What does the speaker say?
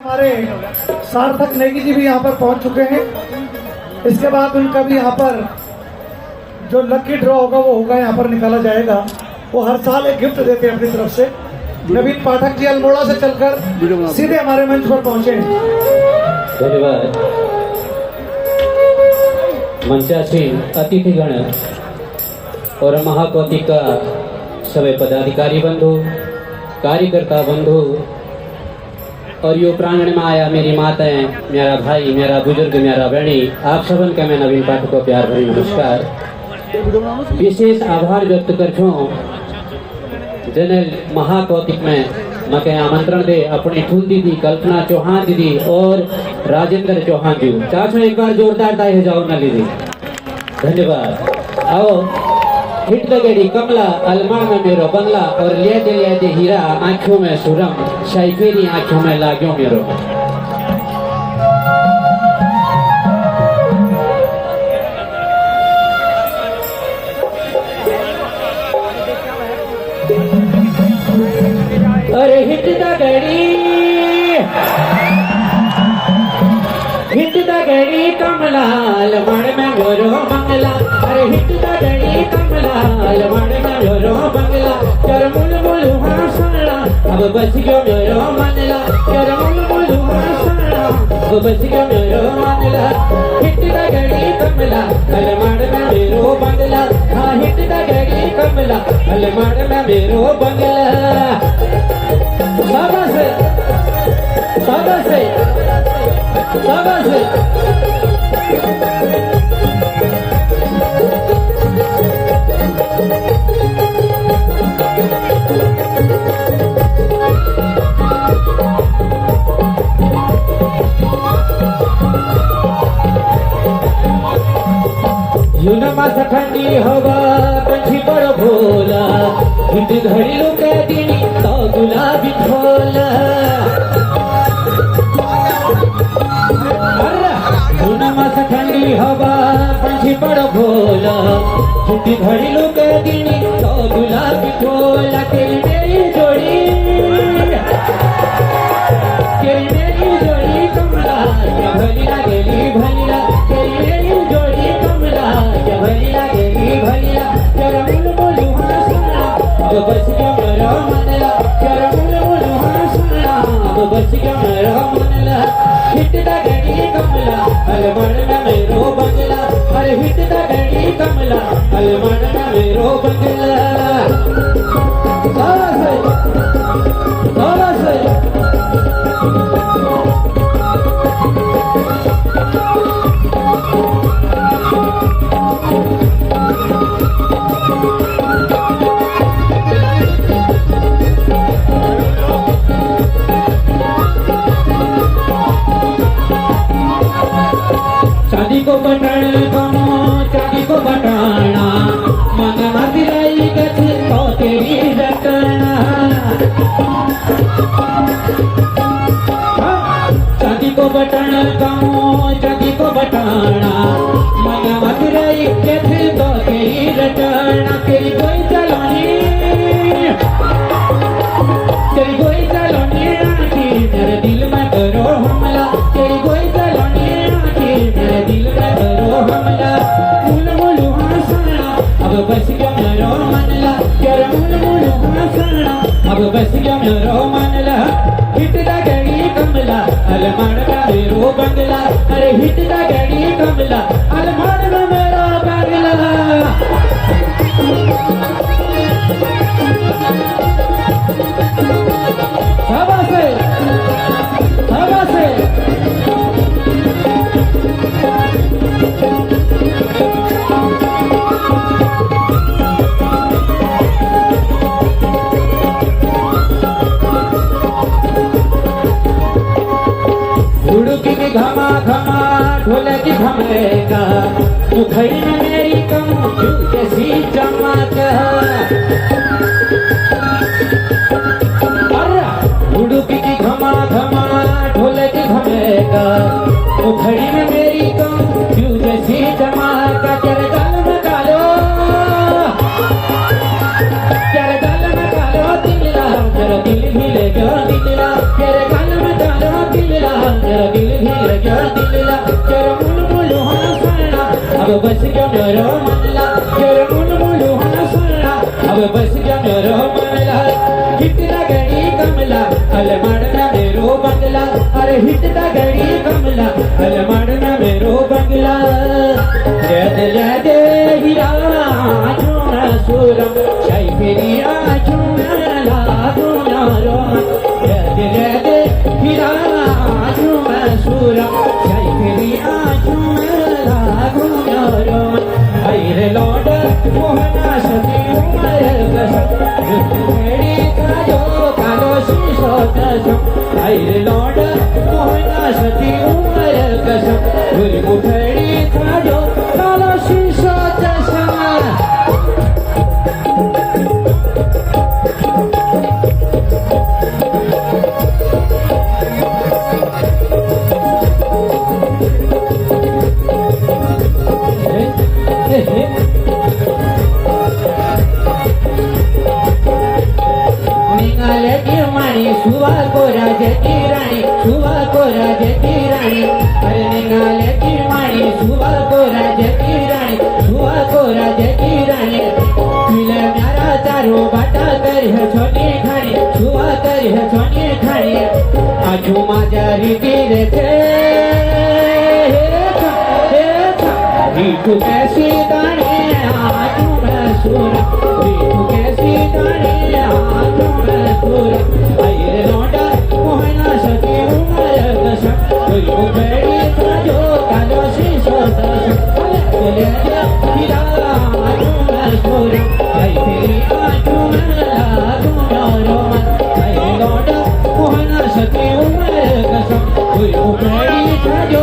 हमारे सार्थक नेगी जी भी यहाँ पर पहुँच चुके हैं। इसके बाद उनका भी यहाँ पर जो लकी ड्रॉ होगा वो होगा, यहाँ पर निकाला जाएगा। वो हर साल एक गिफ्ट देते हैं अपनी तरफ से। नवीन पाठक जी अल्मोड़ा से चलकर सीधे हमारे मंच पर पहुँचे। धन्यवाद। मंचासीन अतिथिगण और महाकौतिका सभी पदाधिकारी बंधु, कार्यकर्ता बंधु और यो प्रांगण में आया मेरी माताएं, मेरा भाई, मेरा बुजुर्ग, मेरा बहनी, आप सबन का मैं नवीन पाठक को प्यार भरी नमस्कार। विशेष आभार व्यक्त कर छो जनरल महाकौतिक में मके आमंत्रण दे अपनी ठुल दीदी कल्पना चौहान दीदी और राजेंद्र चौहान जी। चाचो एक बार जोरदार ताली जाओ ना दीदी। धन्यवाद। आओ हिट लगेड़ी कमला अलमार में मेरो बंगला और लेते हीरा आंखों में सुरम शाइफेरी आंखों में लाग्यो मेरो। अरे हिट लगेड़ी कमला अलमार में मेरो बंगला। अरे हिट लगेड़ी कमला अलमार में मेरो बंगला। कर मुल मुल हंसना अब बच गयो मेरो मनला। कर मुल मुल हंसना अब बच गयो मेरो मनला। हिट लगेड़ी कमला अलमार में मेरो बंगला। हाँ हिट लगेड़ी कमला अलमार में मेरो बंगला। शाबाश शाबाश शाबाश। युनमा ठंडी हवा पंछी बड़ भोला। हिट घड़िलू के दिन तो गुलाबी खोला। युनमा ठंडी हवा पंछी बड़ भोला। हिट घड़िलू के दिन तो गुलाबी खोला। तेरी मेरी जोड़ी कमला क्या भली लागेली भलिया। तेरी मेरी जोड़ी कमला क्या भली लागेली भलिया। तेरा मुल मुल हंसना तो बच गया मेरा मनला। तेरा मुल मुल हंसना तो बच गया मेरा मनला। हिट लगेड़ी कमला अलमार में मेरो बंगला। अरे हिट लगेड़ी कमला अलमार में मेरो बंगला। चांदी को बटाना कमो चांदी को बटाना मन मदिराई गथी तो तेरी रटना। चांदी को बटाना कमो चांदी को बटाना मन मदिराई गथी तो तेरी रटना। तेरी कोई चलोनी आंखी मेरे दिल में करो हमला। तेरी कोई चलोनी आंखी मेरे दिल में करो हमला। मुल मुल हंसना अब बच गया मेरो मनला। कर मुल मुल हंसना अब बच गया मेरो मनला। हिट लगेड़ी कमला अलमार में मेरो बंगला। अरे हिट लगेड़ी कमला अलमार में मेरो बंगला। शाबाश शाबाश। उड़की की घमा घमा ढोलकी घमेगा। मुखड़ी में मेरी कम जैसी चमक। उड़की की घमा घमा ढोलकी घमेगा। मुखड़ी में मेरी कम जैसी चमक। तेरे गल में कालो तेरे गल में कालो दिल तेरा दिल भी ले गया निकला। तेरे गल में कालो दिल दिलला जर मुलमुल होना सरना अब बस गया मेरा मनला जर मुलमुल होना सरना अब बस गया मेरा मनला हिटला गड़ी कमला अल माडना मेरो बंगला अरे हिटला गड़ी कमला अल माडना मेरो बंगला दे हीरा चुना सुरम शाही फेरी चुना लागुना रोम दे हीरा चुना सुरम शाही फेरी चुना लागुना रोम ऐरे लौट मोहना सती उमर कसम मेरी कालो कालो शीशो कसम ऐरे लौट मोहना सती उमर कसम मुठड़ी कालो कालो शीशो कसम सुवा को राजती रानी सुवा को राजती रानी अरे निगाले की मानी सुवा को राजती रानी सुवा को राजती रानी मिले म्यारा चारो बाटा कर है छोटी खानी सुवा कर है छोटी खानी आजू माजारी की रे रीतु कैसी दाने आजू मैं सुरा रीतु कैसी दाने आजू मैं सुरा ऐरे लौटा मोहना सती उमर कसम कोई उबेड़ी काजो कालो शीशो कसम बोले हीरा आजू मैं सुरा ऐ तेरी आजू मैं लागूना रोमन ऐरे लौटा मोहना सती उमर कसम कोई उबेड़ी काजो